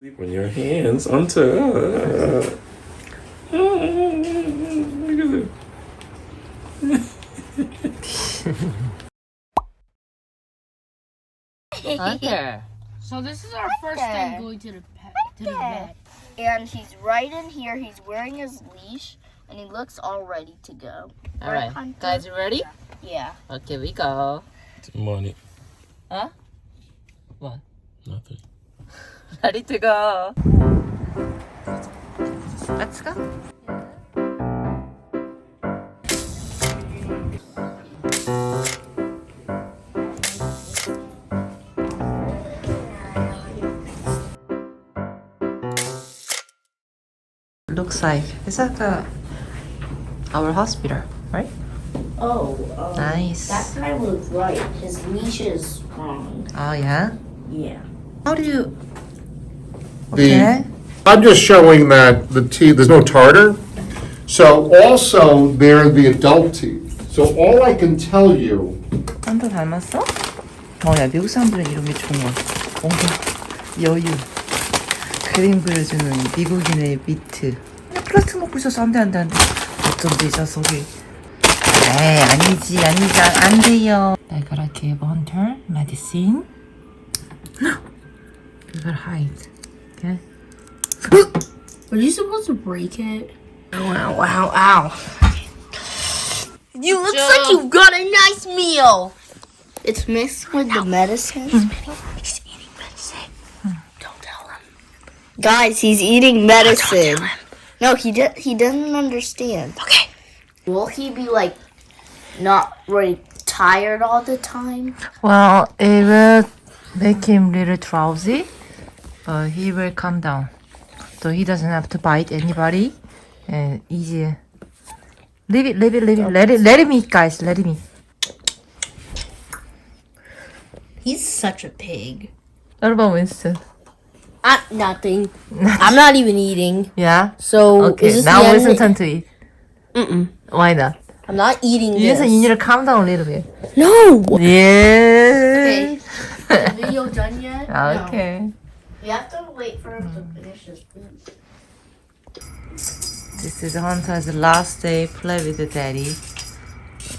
Sleep on your hands onto. Look at it. Hunter. So this is our first time going to the vet. And he's right in here. He's wearing his leash, and he looks all ready to go. All right, guys, you ready? Yeah. Okay, we go. Money. Huh? What? Nothing. Ready to go. Let's go. Looks like it's like our hospital, right? Oh, Nice. that guy was right. His leash is wrong. Oh yeah. Yeah. How do you? I'm just showing that the teeth, there's no tartar. So also, they're the adult teeth. So all I can tell you. 한도 닮았어? 야 미국 사람들은 이런 게 좋은 것 같아. 뭔가 여유. 그림 그려주는 미국인의 미트. 그냥 플라스틱 먹고 있어서 안 돼. 어쩐지 이 녀석이. 에이 아니지 안 돼요. I gotta give Hunter medicine. You gotta hide. Okay? Are you supposed to break it? Ow. You look like you got a nice meal. It's mixed with the medicine. He's eating medicine. Don't tell him. Guys, he's eating medicine. No, he doesn't understand. Okay. Will he be like not really tired all the time? Well, it will make him a little drowsy, but he will calm down. So he doesn't have to bite anybody. And easy. Leave it. Let him eat, guys. Let him eat. He's such a pig. What about Winston? Nothing. I'm not even eating. Yeah? So Okay, is this now the end? Winston's turn to eat. Why not? I'm not eating Winston, this. you need to calm down a little bit. No. Yeah. Is the video done yet? Okay. No. We have to wait for him to finish his food. This is Hunter's last day play with the daddy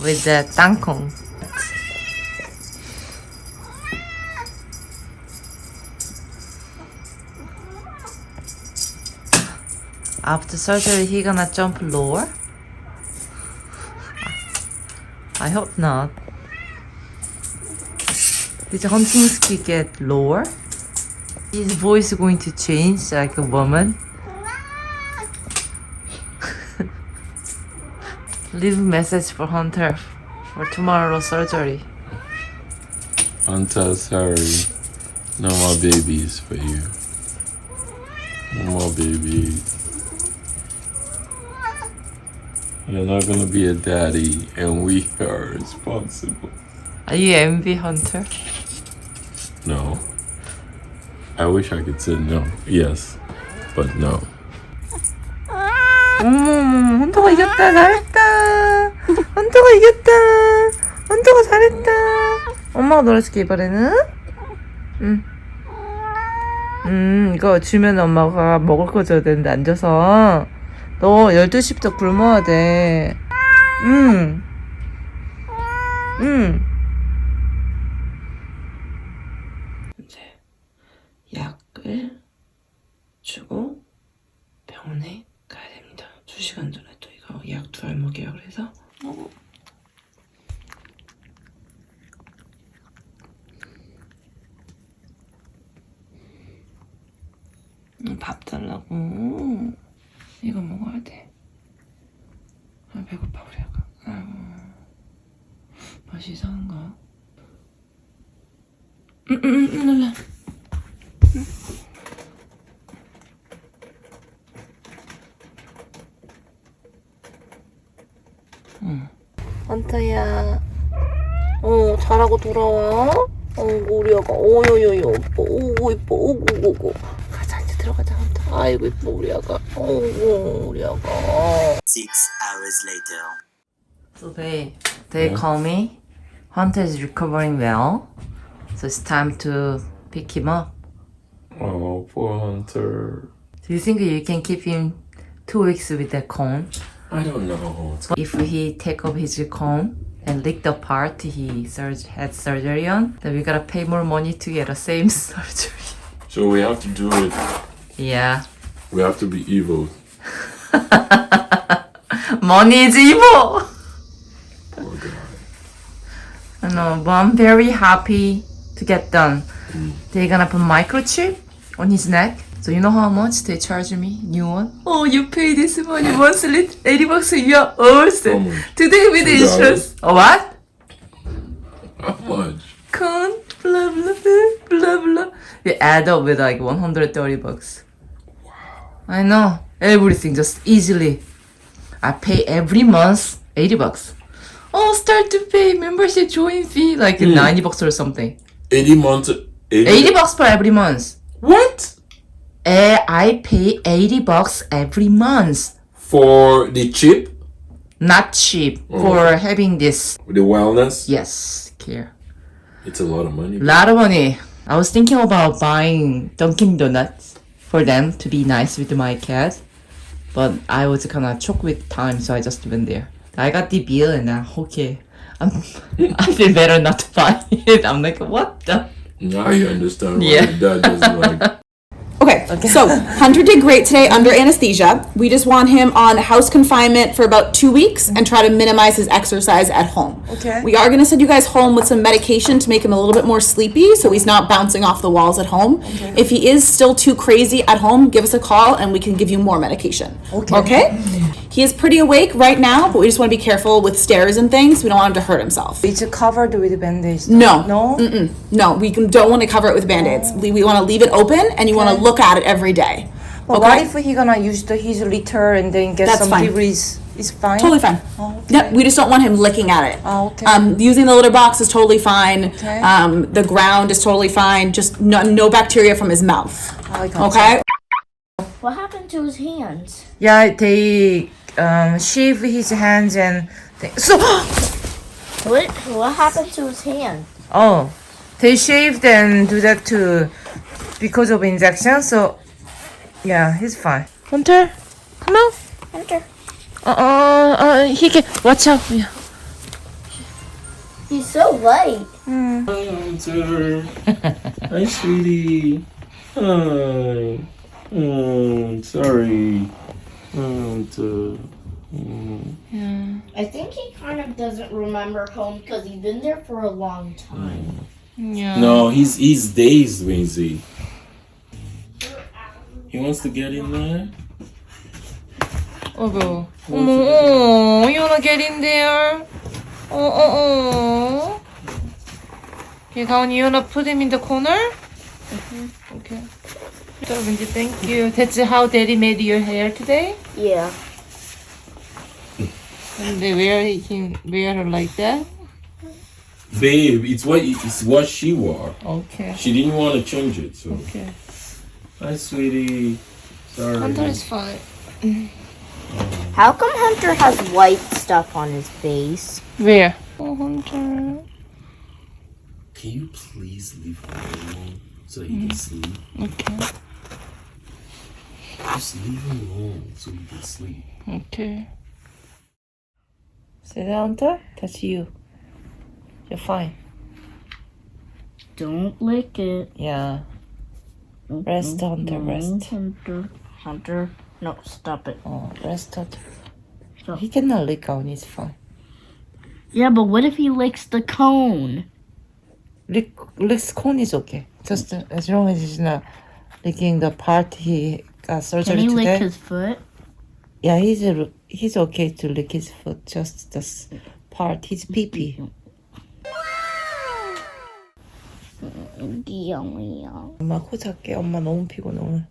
with the 땅콩. After surgery, he gonna jump lower? I hope not. Did hunting skill get lower? His voice is going to change like a woman. Leave a message for Hunter for tomorrow's surgery. Hunter, sorry. No more babies for you. No more babies. You're not gonna be a daddy, and we are responsible. Are you envy Hunter? No. I wish I could say no. Yes, but no. 헌터가 이겼다. 잘했다. 헌터가 이겼다. 헌터가 잘했다. 엄마가 놀아줄게 이번에는. 이거 주면 엄마가 먹을 거 줘야 되는데 안 줘서. 너 12시부터 굶어야 돼. 이제 약을 주고 병원에 가야 됩니다. 2시간 전에 또 이거 약 2알 먹여야 그래서 밥 달라고. 이거 먹어야 돼. 아 배고파 우리 아가. 아이고 맛이 이상한가? 놀라. 헌터야. 잘하고 돌아와. 우리 아가. 요요요. 오고 이뻐. 오고. 가자 이제 들어가자 헌터. 아이고 이뻐 우리 아가. 우리 아가. 6 hours later. So they call me. Hunter is recovering well. So it's time to pick him up. Oh, poor Hunter. Do you think you can keep him 2 weeks with that cone? I don't know. If he take off his cone and lick the part he had surgery on, then we gotta pay more money to get the same surgery. So we have to do it. Yeah. We have to be evil. Money is evil! Poor guy. I know, but I'm very happy to get done. They're gonna put microchip on his neck. So you know how much they charge me? New one? Oh, you pay this money monthly, $80 a year. Oh, so today with the insurance. Oh, what? How much? Con, blah, blah, blah, blah, blah. You add up with like $130. Wow. I know. Everything just easily. I pay every month $80. Oh, start to pay membership join fee like $90 or something. 80 months. $80 per every month. What? I pay $80 every month. For the chip? Not cheap for having this. The wellness? Yes, care. It's a lot of money. Lot of money. I was thinking about buying Dunkin' Donuts for them to be nice with my cat, but I was kind of choked with time, so I just went there. I got the bill and okay, I feel better not to buy it. I'm like, what the? Now you understand why Yeah. your dad doesn't like. Okay, so Hunter did great today under anesthesia. We just want him on house confinement for about 2 weeks and try to minimize his exercise at home. Okay. We are going to send you guys home with some medication to make him a little bit more sleepy so he's not bouncing off the walls at home. Okay. If he is still too crazy at home, give us a call and we can give you more medication. Okay? He is pretty awake right now, but we just want to be careful with stairs and things. We don't want him to hurt himself. It's covered with bandage. No. No? No, we don't want to cover it with band-aids. We want to leave it open and you want to look at it every day. But what if he gonna use his litter and then get That's some fine. debris? It's fine? Totally fine. Oh, okay. Yeah, we just don't want him licking at it. Oh, okay. Using the litter box is totally fine. Okay. The ground is totally fine. Just no bacteria from his mouth. Okay? What happened to his hands? Yeah, they shave his hands and so What happened to his hand? oh, they shaved and do that too because of injection. So yeah, he's fine. Hunter, come on. Hunter. He can watch out. Yeah. He's so light. Hi, Hunter. Hi, sweetie. Hi. Sorry. Hunter. I think he kind of doesn't remember home because he's been there for a long time. Yeah. No, he's dazed, Winzy. He wants to get in there. Oh, oh, you wanna get in there? Oh. Okay, Gaon, you wanna put him in the corner? Okay. So, Wendy, thank you. That's how Daddy made your hair today? Yeah. And they wear her like that? Babe, it's what she wore. Okay. She didn't want to change it, so. Okay. Hi, sweetie. Sorry. Hunter is fine. How come Hunter has white stuff on his face? Where? Oh, Hunter. Can you please leave him alone so he can sleep? Okay. Just leave him alone so he can sleep. Okay. See that, Hunter? That's you. You're fine. Don't lick it. Yeah. Rest, Hunter, rest. Hunter. No, stop it. Oh, rest, Hunter. So- He cannot lick out, he's fine. Yeah, but what if he licks the cone? Licks cone is okay. Just as long as he's not licking the part he got surgery Can he today. lick his foot? Yeah, he's okay to lick his foot. Just this part, his pee-pee. 귀여워요. 엄마 코 잘게. 엄마 너무 피곤해 오늘.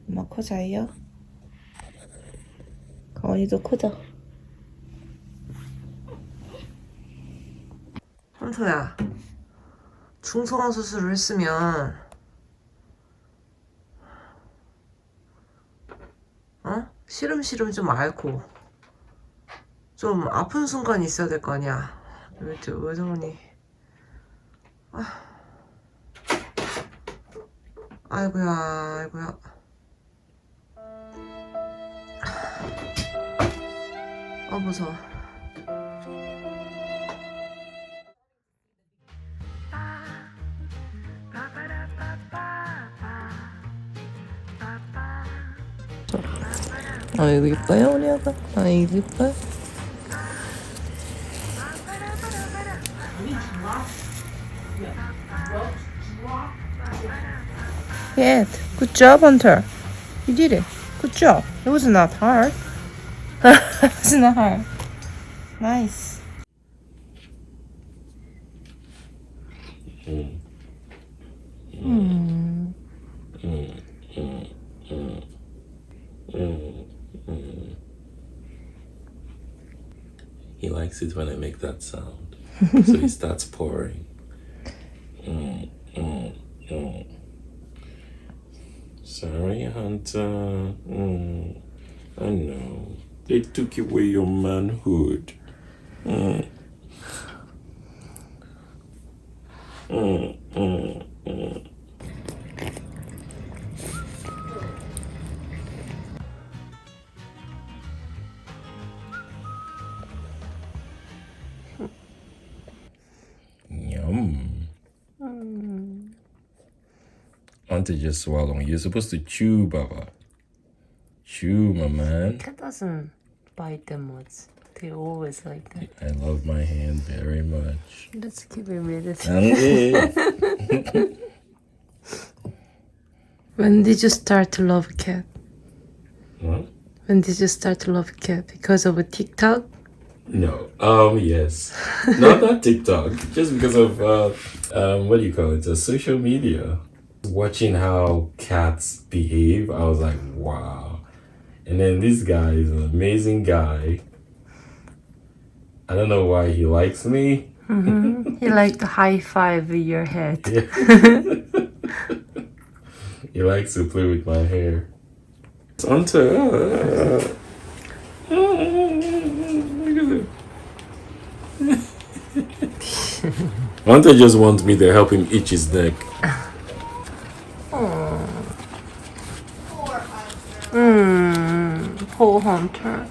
엄마 코 자요? 가원이도 코 자. 헌터야, 중성화 수술을 했으면 시름시름 좀 앓고 좀 아픈 순간이 있어야 될 거 아니야. 왜 저러니? 아이고야, 아이고야. 무서워. 아이고 이뻐요 우리 아가. 아이고 이뻐요. Yeah, good job, Hunter. You did it. Good job. It was not hard. It's not hard. Nice. He likes it when I make that sound. So he starts pouring. Sorry, Hunter. I know. They took away your manhood. Yum. Hunter just swallowing. You're supposed to chew, Baba. Chew, my man. Cat doesn't bite them much. They always like that. I love my hand very much. Let's keep it with Andy. When did you start to love a cat? What? When did you start to love a cat? Because of a TikTok? No. Yes. Not TikTok. Just because of what do you call it? Social media. Watching how cats behave, I was like, wow. And then this guy is an amazing guy. I don't know why he likes me. He liked to high five your head. Yeah. He likes to play with my hair. Hunter. Look at him. Hunter just wants me to help him itch his neck. Poor Hunter.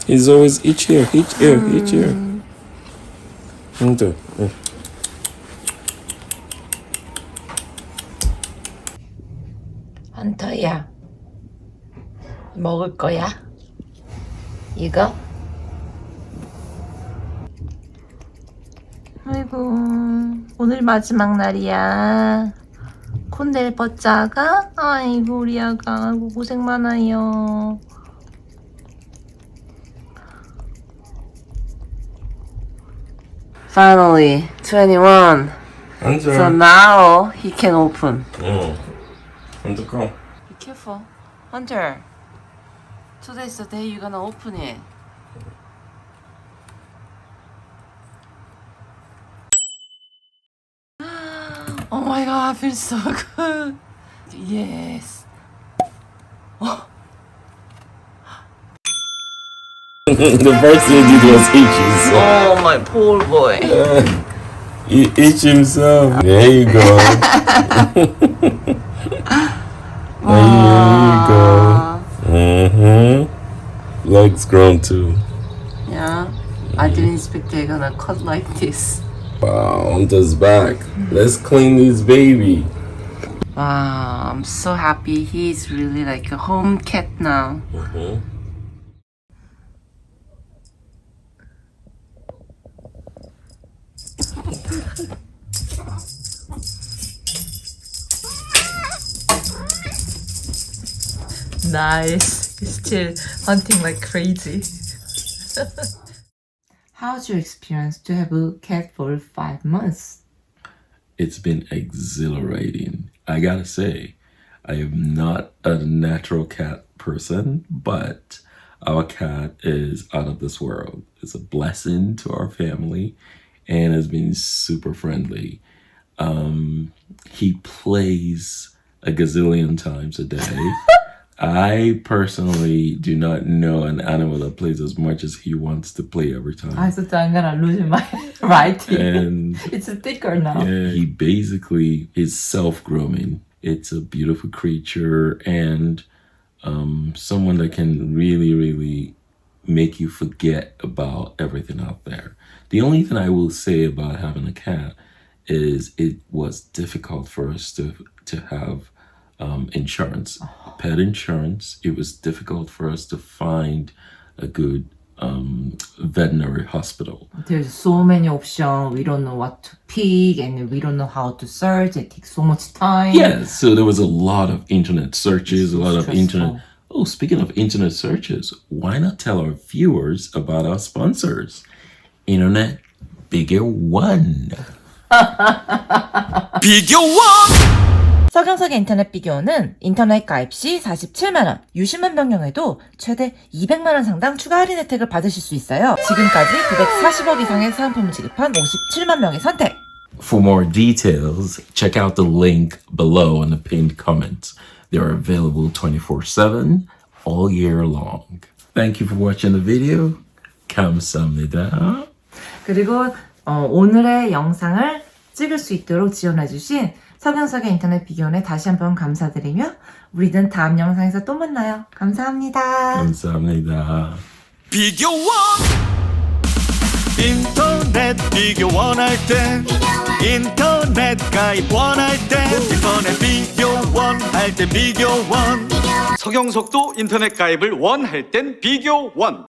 He's always itch here, itch here, itch here. Hunter. 헌터야, 먹을 거야? 이거? 아이고, 오늘 마지막 날이야. 콘낼 버짜가? 아이고, 우리 아가. 아이고, 고생 많아요. Finally, 21. Hunter. So now he can open. Hunter, come. Be careful. Hunter, today's the day you're gonna open it. Oh my god, I feel so good. Yes. The first thing he did was itch himself. Oh my poor boy. He itch himself. There you go. There you go. Legs grown too. Yeah. I didn't expect they're gonna cut like this. Wow, Hunter's back. Let's clean this baby. Wow, I'm so happy. He's really like a home cat now. Nice. He's still hunting like crazy. How's your experience to have a cat for 5 months? It's been exhilarating. I gotta say, I am not a natural cat person, but our cat is out of this world. It's a blessing to our family and has been super friendly. He plays a gazillion times a day. I personally do not know an animal that plays as much as he wants to play every time. I thought I'm gonna lose my writing. And It's thicker now. yeah, he basically is self-grooming. It's a beautiful creature and someone that can really, really make you forget about everything out there. The only thing I will say about having a cat is it was difficult for us to have insurance, pet insurance. It was difficult for us to find a good veterinary hospital. There's so many options. We don't know what to pick and we don't know how to search. It takes so much time. Yes, so there was a lot of internet searches, a lot of stressful. internet. Oh, speaking of internet searches, why not tell our viewers about our sponsors? Internet Bigger One. Bigger One! 서경석의 인터넷 비교는 인터넷 가입 시 47만원, 유심한 변경해도 최대 200만원 상당 추가 할인 혜택을 받으실 수 있어요. 지금까지 940억 이상의 사은품을 지급한 57만 명의 선택. For more details, check out the link below in the pinned comments. They are available 24/7 all year long. Thank you for watching the video. 감사합니다. 그리고 오늘의 영상을 찍을 수 있도록 지원해주신 서경석의 인터넷 비교원에 다시 한번 감사드리며 우리는 다음 영상에서 또 만나요. 감사합니다. 감사합니다. Bigger One! 인터넷 비교 원할 땐 인터넷 가입 원할 땐 인터넷 비교 원할 땐 비교 원 서경석도 인터넷 가입을 원할 땐 비교 원.